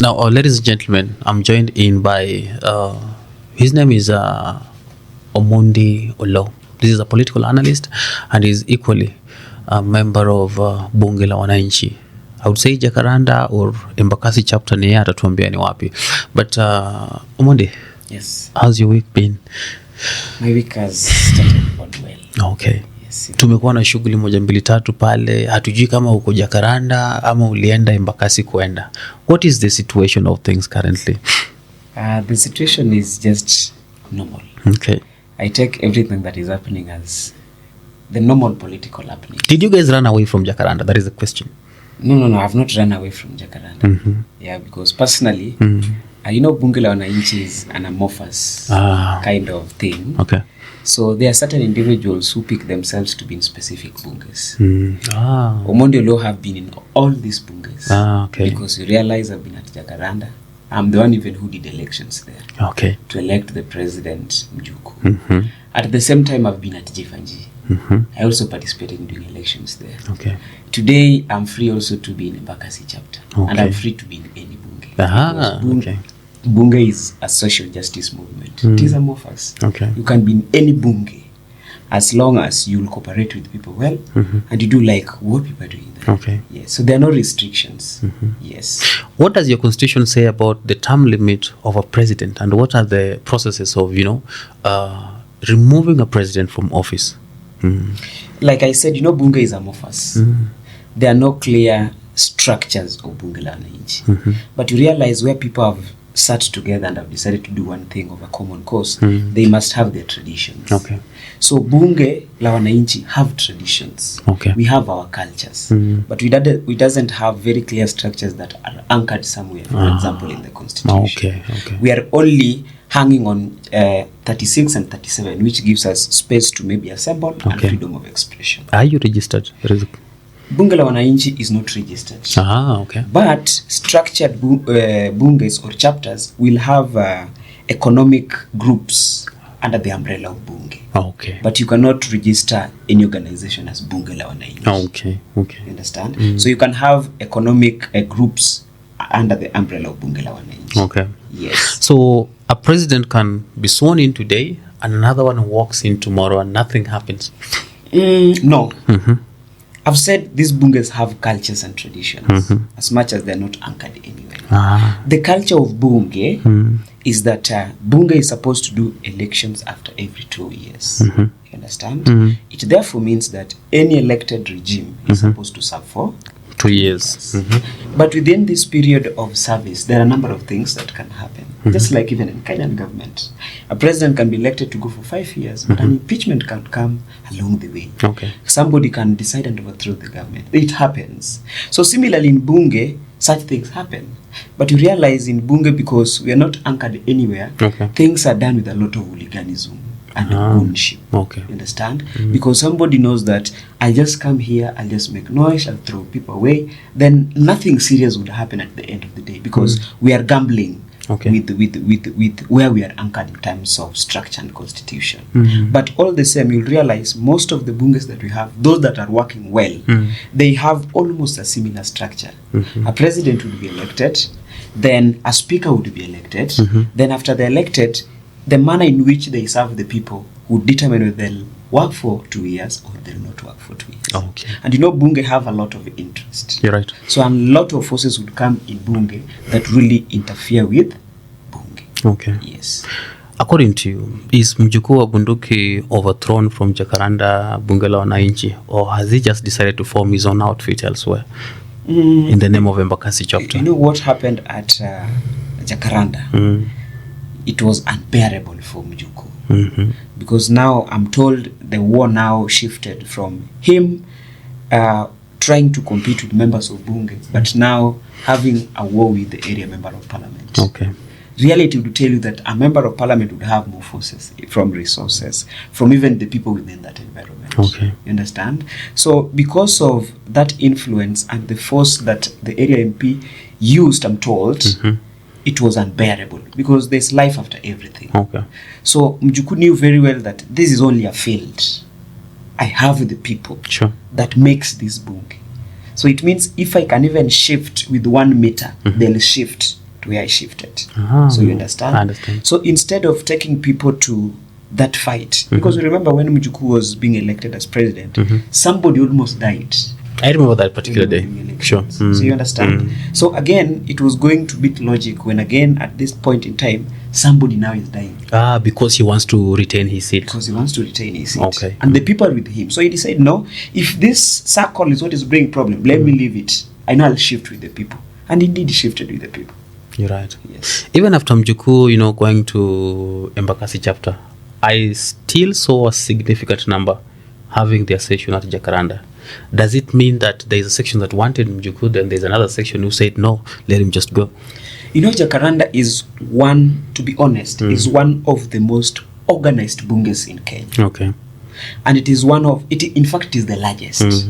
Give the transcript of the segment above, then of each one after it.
Now, ladies and gentlemen, I'm joined in by his name is Omondi Oloo. This is a political analyst and is equally a member of Bunge la Wananchi. I would say Jacaranda or Embakasi chapter ni yeye atatuambia ni wapi. But Omondi, yes. How's your week been? My week has started quite well. Okay. Yes. Tumekuwa na shughuli moja mbili tatu pale. Hatujui kama uko Jacaranda ama ulienda Embakasi kuenda. What is the situation of things currently? The situation is just normal. Okay. I take everything that is happening as the normal political happening. Did you guys run away from Jacaranda? That is the question. No, I've not run away from Jacaranda. Mm-hmm. Yeah, because personally, Bunge la Wananchi is an amorphous kind of thing. Okay. So there are certain individuals who pick themselves to be in specific bunges. Ah. Omondi Oloo have been in all these bunges. Okay. Because you realize I've been at Jacaranda. I'm the one even who did elections there. Okay. To elect the president, Mjuku. Mm-hmm. At the same time, I've been at Jifanji. Mm-hmm. I also participated in doing elections there. Okay. Today, I'm free also to be in a Embakasi chapter. Okay. And I'm free to be in any bunge. Okay. Bunge is a social justice movement. It is amorphous. Okay. You can be in any bunge as long as you'll cooperate with people well and you do like what people are doing there. Okay. Yes. So there are no restrictions. Yes. What does your constitution say about the term limit of a president, and what are the processes of, removing a president from office? Like I said, bunge is amorphous. There are no clear structures of bunge la wananchi. But you realize where people have sat together and have decided to do one thing of a common cause, they must have their traditions. Okay. So bunge la wananchi have traditions. Okay. We have our cultures. But we doesn't have very clear structures that are anchored somewhere, for example, in the constitution. Okay. We are only hanging on 36 and 37, which gives us space to maybe assemble and freedom of expression. Are you registered? Bunge la Wananchi is not registered. Okay. But structured bunges or chapters will have economic groups under the umbrella of bunge. Okay. But you cannot register any organization as Bunge la Wananchi. Okay. You understand? So you can have economic groups under the umbrella of Bunge la Wananchi. Okay. Yes. So a president can be sworn in today and another one walks in tomorrow and nothing happens. No. I've said these bunges have cultures and traditions as much as they're not anchored anywhere. The culture of bunge is that bunge is supposed to do elections after every 2 years. You understand? It therefore means that any elected regime is supposed to serve for 2 years. But within this period of service, there are a number of things that can happen. Just like even in Kenyan government, a president can be elected to go for 5 years, but an impeachment can come along the way. Okay. Somebody can decide and overthrow the government. It happens. So similarly in bunge, such things happen. But you realize in bunge, because we are not anchored anywhere, things are done with a lot of hooliganism and ownership. Okay. You understand? Because somebody knows that I just come here, I'll just make noise, I'll throw people away, then nothing serious would happen at the end of the day, because we are gambling with where we are anchored in terms of structure and constitution. But all the same, you'll realize most of the bunges that we have, those that are working well, they have almost a similar structure. A president would be elected, then a speaker would be elected, then after they're elected, the manner in which they serve the people would determine whether they'll work for 2 years or they'll not work for 2 years. Okay. And bunge have a lot of interest. You're right. So a lot of forces would come in bunge that really interfere with bunge. Okay. Yes. According to you, is Mjukuu wa Bunduki overthrown from Jacaranda, Bunge la Wananchi, or has he just decided to form his own outfit elsewhere in the name of Embakasi chapter? You know what happened at Jacaranda? It was unbearable for Mjuku. Because now I'm told the war now shifted from him trying to compete with members of bunge, but now having a war with the area member of parliament. Okay. Reality would tell you that a member of parliament would have more forces from resources, from even the people within that environment. Okay. You understand? So because of that influence and the force that the area MP used, I'm told, it was unbearable, because there's life after everything. Okay. So Mjuku knew very well that this is only a field. I have the people that makes this bunge. So it means if I can even shift with 1 meter, they'll shift to where I shifted. Ah, So you understand? I understand. So instead of taking people to that fight, because remember when Mjuku was being elected as president, somebody almost died. I remember that particular day. Sure. So you understand? So again, it was going to beat logic when again at this point in time, somebody now is dying. Because he wants to retain his seat. Because he wants to retain his seat. Okay. And the people are with him. So he decided, no, if this circle is what is bringing problem, let me leave it. I know I'll shift with the people. And indeed he shifted with the people. You're right. Yes. Even after Mjuku, going to Embakasi chapter, I still saw a significant number having their session at Jacaranda. Does it mean that there is a section that wanted Mjuku, then there's another section who said, no, let him just go? Jacaranda is one, to be honest, is one of the most organized bunges in Kenya. Okay. And it is in fact, it is the largest.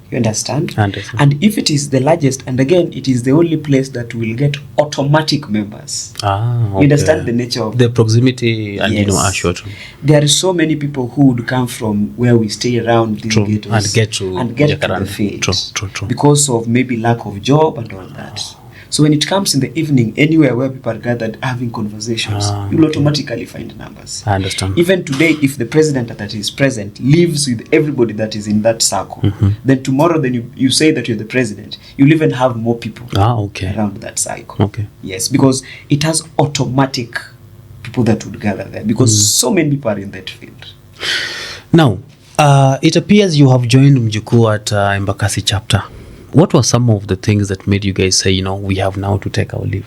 You understand? I understand. And if it is the largest, and again, it is the only place that will get automatic members. Okay. You understand the nature of the proximity and assured. There are so many people who would come from where we stay around these ghettos and get to the field. True. Because of maybe lack of job and all that. So when it comes in the evening, anywhere where people are gathered having conversations, you'll automatically find numbers. I understand. Even today, if the president that is present lives with everybody that is in that circle, then tomorrow you say that you're the president, you'll even have more people around that cycle. Okay. Yes, because it has automatic people that would gather there, because so many people are in that field. Now, it appears you have joined Mjuku at Embakasi chapter. What were some of the things that made you guys say, we have now to take our leave?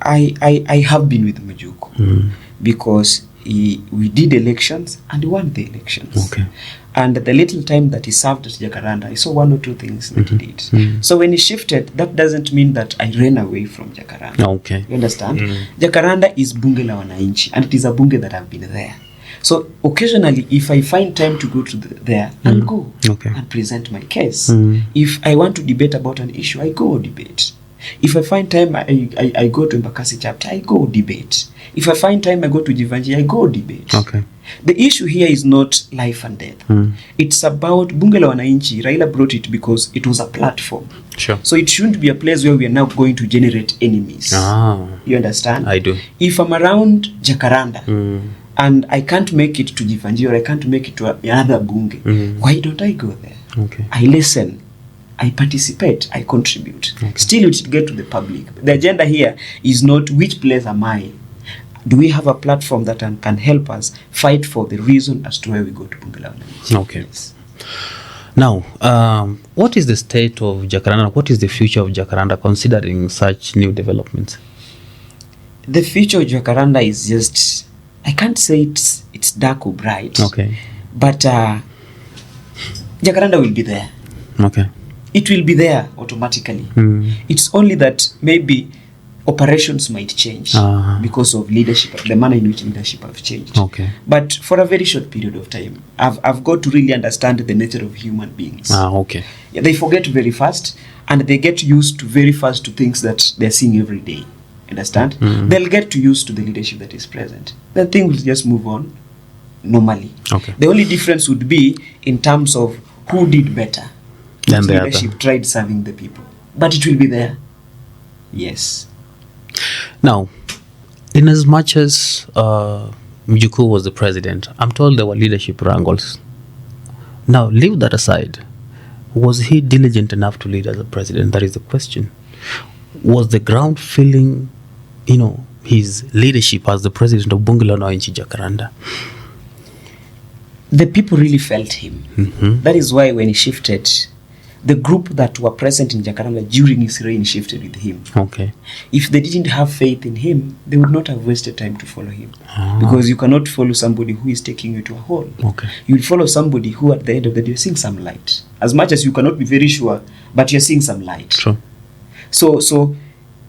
I have been with Mjuku because we did elections and he won the elections. Okay. And the little time that he served at Jacaranda, I saw one or two things that he did. So when he shifted, that doesn't mean that I ran away from Jacaranda. Okay. You understand? Jacaranda is bunge la wananchi, and it is a bunge that I've been there. So occasionally, if I find time to go to there, I'll go and present my case. If I want to debate about an issue, I go debate. If I find time, I go to Embakasi chapter, I go debate. If I find time, I go to Jivanji, I go debate. Okay. The issue here is not life and death. It's about bunge la wananchi. Raila brought it because it was a platform. Sure. So it shouldn't be a place where we are now going to generate enemies. You understand? I do. If I'm around Jacaranda, and I can't make it to Jivanji or I can't make it to another bunge, why don't I go there? Okay. I listen, I participate, I contribute. Still, it should get to the public. The agenda here is not which place am I. Do we have a platform that can help us fight for the reason as to where we go to bunge la wananchi? Okay. Yes. Now, what is the state of Jacaranda? What is the future of Jacaranda considering such new developments? The future of Jacaranda is just, I can't say it's dark or bright. Okay. But Jacaranda will be there. Okay. It will be there automatically. It's only that maybe operations might change because of leadership, the manner in which leadership have changed. Okay. But for a very short period of time, I've got to really understand the nature of human beings. Okay. They forget very fast, and they get used to very fast to things that they're seeing every day. Understand? They'll get to used to the leadership that is present. Then things will just move on normally. Okay. The only difference would be in terms of who did better. Than the leadership other. tried serving the people. But it will be there. Yes. Now, in as much as Mjuku was the president, I'm told there were leadership wrangles. Now, leave that aside. Was he diligent enough to lead as a president? That is the question. Was the ground feeling, his leadership as the president of bunge la wananchi Jacaranda? The people really felt him. That is why when he shifted, the group that were present in Jacaranda during his reign shifted with him. Okay. If they didn't have faith in him, they would not have wasted time to follow him. Because you cannot follow somebody who is taking you to a hole. Okay. You will follow somebody who at the end of the day is seeing some light. As much as you cannot be very sure, but you're seeing some light. True. So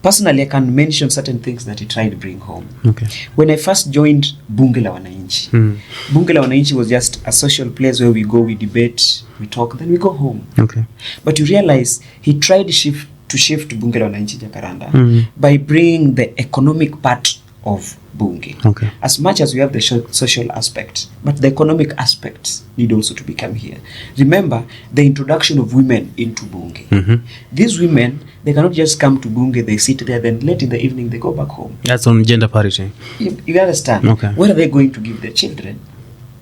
personally, I can mention certain things that he tried to bring home. Okay. When I first joined bunge la wananchi, bunge la wananchi was just a social place where we go, we debate, we talk, then we go home. Okay. But you realize he tried to shift bunge la wananchi Jacaranda by bringing the economic part of bunge. Okay. As much as we have the social aspect, but the economic aspects need also to become here. Remember the introduction of women into bunge. These women, they cannot just come to bunge, they sit there, then late in the evening they go back home. That's on gender parity. You understand? Okay. Where are they going to give their children?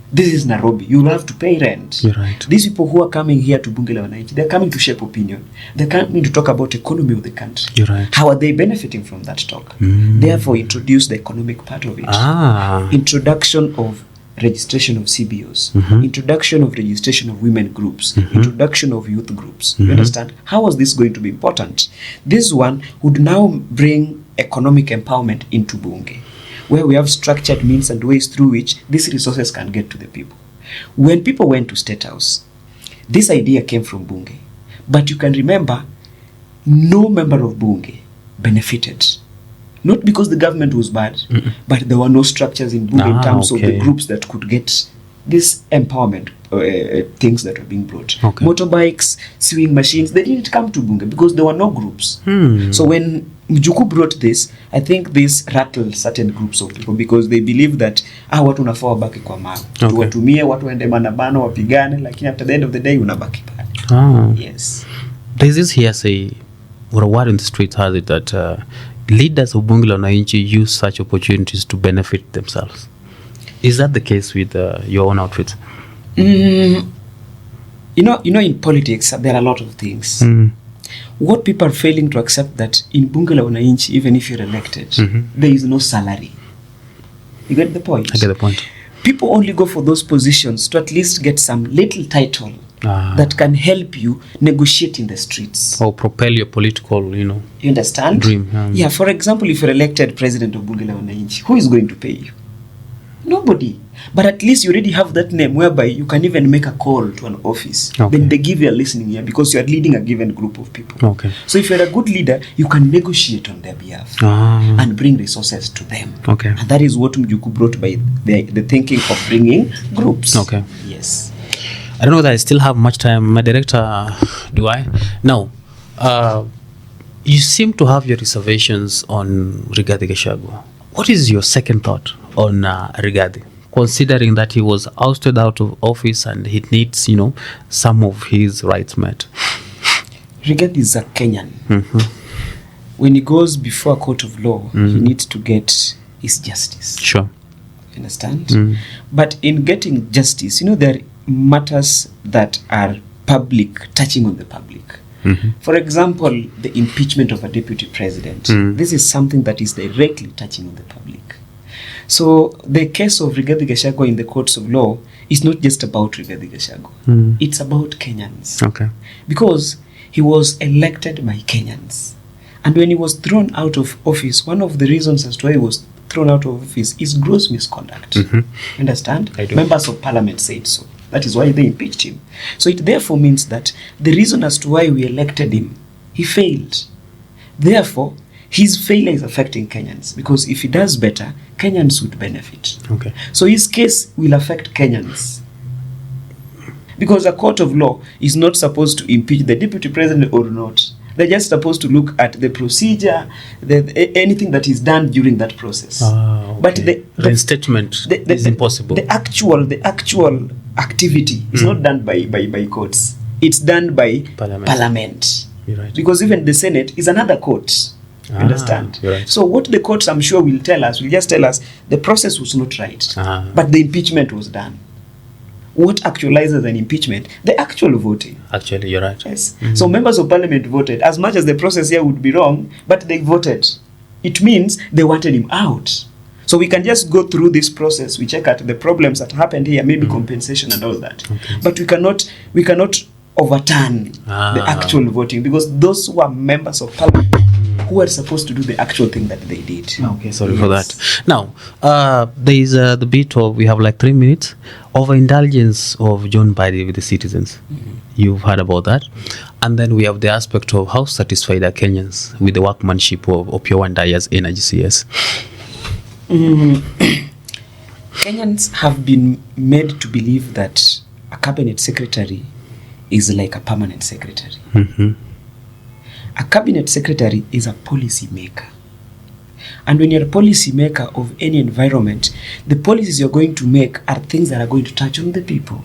This is Nairobi. You will have to pay rent. You're right. These people who are coming here to Bunge la Wananchi, they're coming to shape opinion. They're coming to talk about economy of the country. You're right. How are they benefiting from that talk? Therefore, introduce the economic part of it. Introduction of registration of CBOs. Introduction of registration of women groups. Introduction of youth groups. You understand? How was this going to be important? This one would now bring economic empowerment into Bunge, where we have structured means and ways through which these resources can get to the people. When people went to State House, this idea came from Bunge. But you can remember, no member of Bunge benefited. Not because the government was bad, but there were no structures in Bunge in terms of the groups that could get this empowerment things that were being brought. Motorbikes, sewing machines, they didn't come to Bunge because there were no groups. So when Mjuku brought this, I think this rattled certain groups of people because they believe that watu unafaa wabaki kwa mawe. Tuwatumie watu waende maandamano wapigane, lakini after the end of the day unabaki pale. Yes. There's this hearsay or a word in the street has it that leaders of Bunge la Wananchi use such opportunities to benefit themselves. Is that the case with your own outfit? You know, in politics there are a lot of things. What people are failing to accept that in Bunge la Wananchi, even if you're elected, there is no salary. You get the point? I get the point. People only go for those positions to at least get some little title that can help you negotiate in the streets. Or propel your political, you understand? Dream. Yeah, for example, if you're elected president of Bunge la Wananchi, who is going to pay you? Nobody. But at least you already have that name whereby you can even make a call to an office. Then they give you a listening ear because you are leading a given group of people. So if you're a good leader, you can negotiate on their behalf and bring resources to them. And that is what Mjuku brought by the thinking of bringing groups. Yes. I don't know that I still have much time. My director, do I? Now, you seem to have your reservations on Rigathi Gachagua. What is your second thought on Rigathi, considering that he was ousted out of office and he needs, some of his rights met? Rigathi is a Kenyan. When he goes before a court of law, he needs to get his justice. Sure. You understand? But in getting justice, there are matters that are public, touching on the public. For example, the impeachment of a deputy president. This is something that is directly touching on the public. So the case of Rigathi Gachagua in the courts of law is not just about Rigathi Gachagua. It's about Kenyans. Because he was elected by Kenyans. And when he was thrown out of office, one of the reasons as to why he was thrown out of office is gross misconduct. Understand? I do. Members of parliament said so. That is why they impeached him. So it therefore means that the reason as to why we elected him, he failed. Therefore, his failure is affecting Kenyans, because if he does better, Kenyans would benefit. So his case will affect Kenyans. Because a court of law is not supposed to impeach the deputy president or not. They're just supposed to look at the procedure, anything that is done during that process. But the reinstatement is impossible. The actual activity is not done by courts. It's done by parliament. You're right. Because even the Senate is another court. Understand? You're right. So what the courts, I'm sure, will just tell us the process was not right, but the impeachment was done. What actualizes an impeachment? The actual voting. Actually, you're right. Yes. So members of parliament voted, as much as the process here would be wrong, but they voted. It means they wanted him out. So we can just go through this process. We check out the problems that happened here, maybe compensation and all that. But we cannot overturn the actual voting, because those who are members of parliament who are supposed to do the actual thing that they did. Sorry for that. Now, there is the bit of, we have like 3 minutes, overindulgence of John Biden with the citizens. You've heard about that. And then we have the aspect of how satisfied are Kenyans with the workmanship of Opiyo Wandayi's Energy CS. Kenyans have been made to believe that a cabinet secretary is like a permanent secretary. A cabinet secretary is a policy maker. And when you're a policy maker of any environment, the policies you're going to make are things that are going to touch on the people.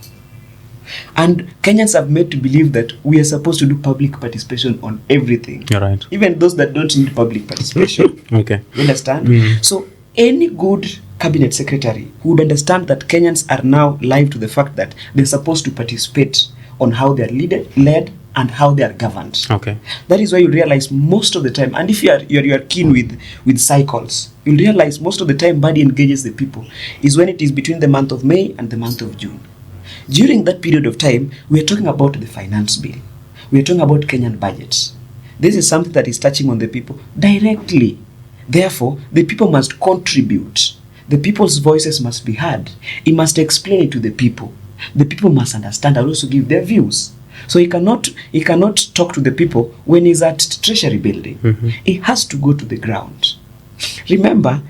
And Kenyans have made to believe that we are supposed to do public participation on everything. You're right. Even those that don't need public participation. Okay. You understand? Mm. So any good cabinet secretary who would understand that Kenyans are now live to the fact that they're supposed to participate on how they are led and how they are governed. Okay. That is why you realize most of the time, and if you are keen with cycles, you'll realize most of the time body engages the people is when it is between the month of May and the month of June. During that period of time, we are talking about the finance bill. We are talking about Kenyan budgets. This is something that is touching on the people directly. Therefore, the people must contribute. The people's voices must be heard. He must explain it to the people. The people must understand and also give their views. So he cannot talk to the people when he's at Treasury building. Mm-hmm. He has to go to the ground. Remember,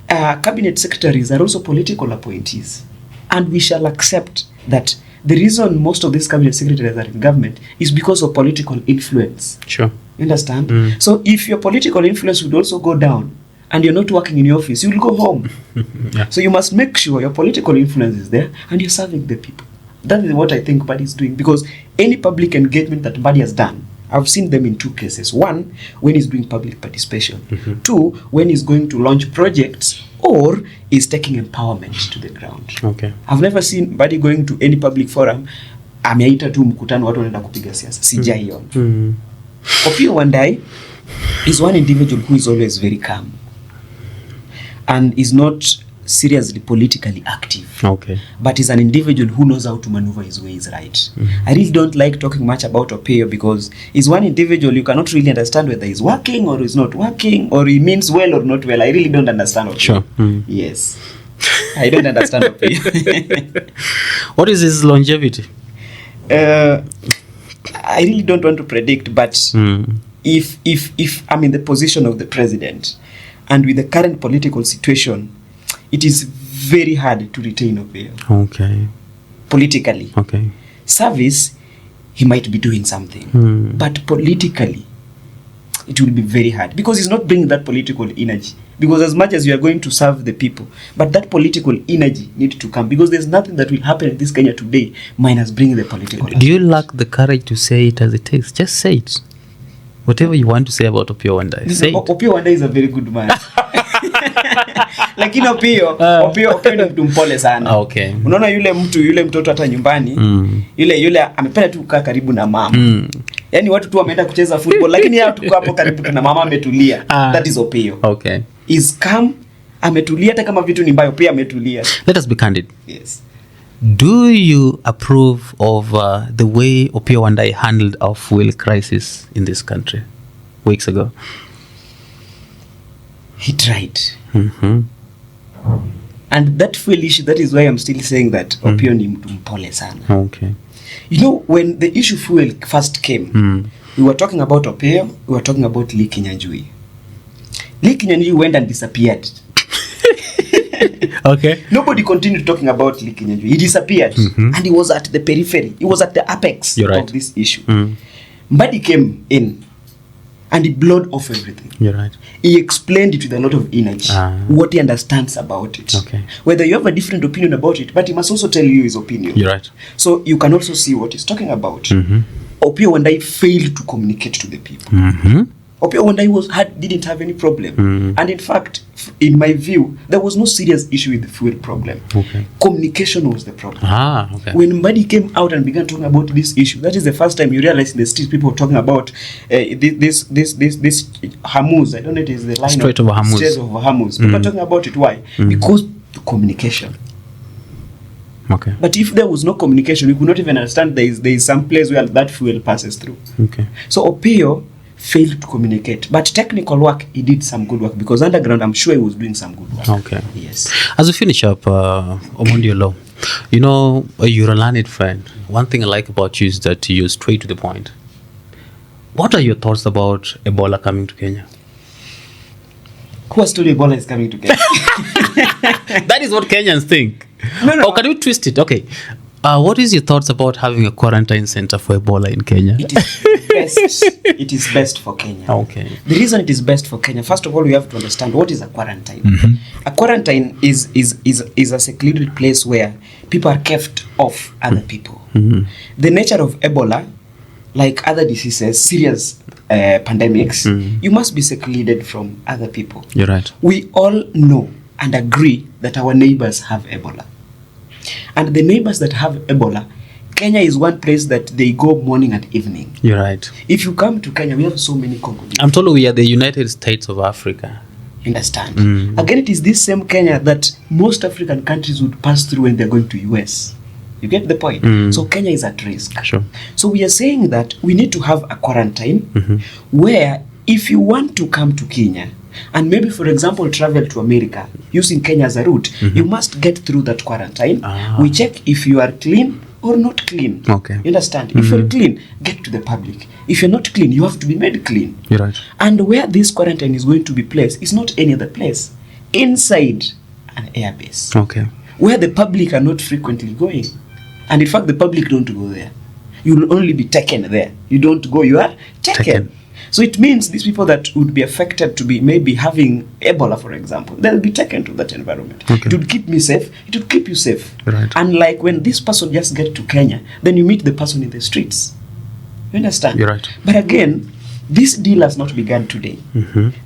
cabinet secretaries are also political appointees. And we shall accept that the reason most of these cabinet secretaries are in government is because of political influence. Sure. You understand? Mm. So if your political influence would also go down and you're not working in your office, you will go home. Yeah. So you must make sure your political influence is there and you're serving the people. That is what I think Badi is doing, because any public engagement that Badi has done, I've seen them in two cases. One, when he's doing public participation. Mm-hmm. Two, when he's going to launch projects or is taking empowerment to the ground. Okay. I've never seen Badi going to any public forum, ameita tu mkutano watu wanaenda kupiga siasa. Sijaiona. Mm-hmm. Opiyo Wandayi is one individual who is always very calm and is not seriously politically active. Okay. But is an individual who knows how to maneuver his ways right. Mm-hmm. I really don't like talking much about Opiyo because he's one individual you cannot really understand whether he's working or he's not working or he means well or not well. I really don't understand Opiyo. Sure. Mm. Yes. I don't understand Opiyo. What is his longevity? I really don't want to predict, but if I'm in the position of the president and with the current political situation, it is very hard to retain Opiyo. Okay. Politically. Okay. Service, he might be doing something. But politically, it will be very hard because he's not bringing that political energy. Because as much as you are going to serve the people, but that political energy needs to come because there's nothing that will happen in this Kenya today minus bringing the political energy. Do you lack the courage to say it as it is? Just say it. Whatever you want to say about Opiyo Wandayi, say it. Opiyo Wandayi is a very good man. Lakini Opiyo ni mtu mpole sana. Okay. Unaona yule mtoto hata nyumbani, yule amependa tu kukaa karibu na mama. Yaani watu tu wameenda kucheza football lakini yeye tuko hapo karibu na mama ametulia. That is Opiyo. Okay. Is calm, ametulia hata kama vitu ni mbaya pia ametulia. Let us be candid. Yes. Do you approve of the way Opiyo Wandayi handled our fuel crisis in this country weeks ago? He tried. Mm-hmm. And that fuel issue, that is why I'm still saying that Opiyo ni mtu mpole sana. Okay. You know, when the issue fuel first came, we were talking about Opiyo, we were talking about Lee Kinyanjui. Lee Kinyanjui went and disappeared. Okay. Nobody continued talking about Lee Kinyanjui. He disappeared. And he was at the periphery. He was at the apex of this issue. Mbadi came in and he blowed off everything. You're right. He explained it with a lot of energy, what he understands about it. Okay. Whether you have a different opinion about it, but he must also tell you his opinion. You're right. So you can also see what he's talking about. Opiyo Wandayi failed to communicate to the people. Opiyo Wandayi didn't have any problem. And in fact, in my view, there was no serious issue with the fuel problem. Okay. Communication was the problem. Okay. When Mbadi came out and began talking about this issue, that is the first time you realize in the street people were talking about this Hormuz. I don't know if it is the line Strait of Hormuz. Strait of Hormuz. People are talking about it. Why? Because the communication. Okay. But if there was no communication, we could not even understand there is some place where that fuel passes through. Okay. So Opiyo failed to communicate, but technical work, he did some good work because underground, I'm sure he was doing some good work. Okay. Yes. As we finish up, Omondi Oloo, you know, you're a learned friend. One thing I like about you is that you're straight to the point. What are your thoughts about Ebola coming to Kenya? Who has told you Ebola is coming to Kenya? That is what Kenyans think. No. Or can we twist it? Okay. What is your thoughts about having a quarantine center for Ebola in Kenya? It is best. It is best for Kenya. Okay. The reason it is best for Kenya, first of all, we have to understand what is a quarantine. A quarantine is a secluded place where people are kept off other people. The nature of Ebola, like other diseases, serious pandemics, you must be secluded from other people. You're right. We all know and agree that our neighbors have Ebola. And the neighbors that have Ebola, Kenya is one place that they go morning and evening. You're right. If you come to Kenya, we have so many Congolese. I'm told we are the United States of Africa. Understand? Again, it is this same Kenya that most African countries would pass through when they're going to US. You get the point? So Kenya is at risk. Sure. So we are saying that we need to have a quarantine where if you want to come to Kenya, and maybe, for example, travel to America using Kenya as a route, you must get through that quarantine. We check if you are clean or not clean. Okay. You understand? If you're clean, get to the public. If you're not clean, you have to be made clean. You're right. And where this quarantine is going to be placed is not any other place. Inside an airbase. Okay. Where the public are not frequently going. And in fact, the public don't go there. You will only be taken there. You don't go, you are taken. So it means these people that would be affected to be maybe having Ebola, for example, they'll be taken to that environment. Okay. It would keep me safe. It would keep you safe. Right. Unlike when this person just get to Kenya, then you meet the person in the streets. You understand? You're right. But again, this deal has not begun today.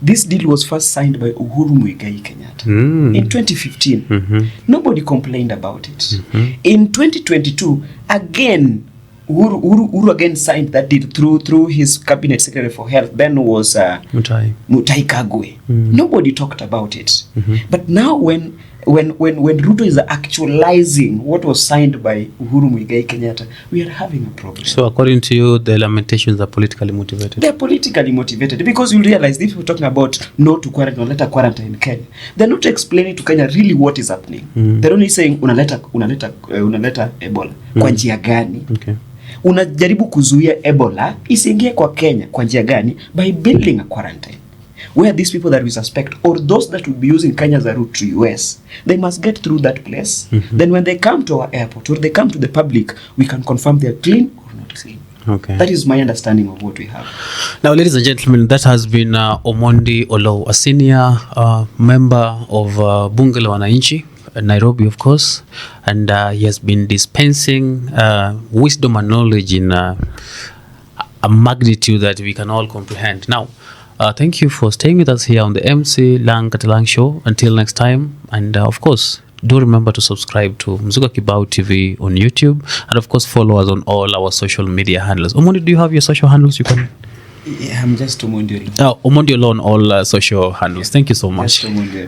This deal was first signed by Uhuru Muigai Kenyatta in 2015. Nobody complained about it. In 2022, again, Uhuru again signed that deal through his cabinet secretary for health. Then was Mutai Kagwe. Nobody talked about it. But now when Ruto is actualizing what was signed by Uhuru Muigai Kenyatta, we are having a problem. So according to you, the lamentations are politically motivated? They're politically motivated because you realize if we're talking about no to quarantine, unaleta quarantine in Kenya, they're not explaining to Kenya really what is happening. They're only saying unaleta Ebola. Kwa njia gani? Okay. Unajaribu kuzuia Ebola isiingie kwa Kenya kwa njia gani? By building a quarantine where these people that we suspect or those that would be using Kenya as a route to US, they must get through that place. Then when they come to our airport or they come to the public, we can confirm they're clean or not clean. Okay. That is my understanding of what we have. Now, ladies and gentlemen, that has been Omondi Oloo, a senior member of Bunge la Wananchi, Nairobi, of course, and he has been dispensing wisdom and knowledge in a magnitude that we can all comprehend. Now, thank you for staying with us here on the MC Lang Katalang Show. Until next time, and of course, do remember to subscribe to Mzuka Kibao TV on YouTube, and of course, follow us on all our social media handles. Omondi, do you have your social handles? You can. Yeah, I'm just Omondi Oloo. Omondi Oloo on all social handles. Thank you so much. Just Omondi.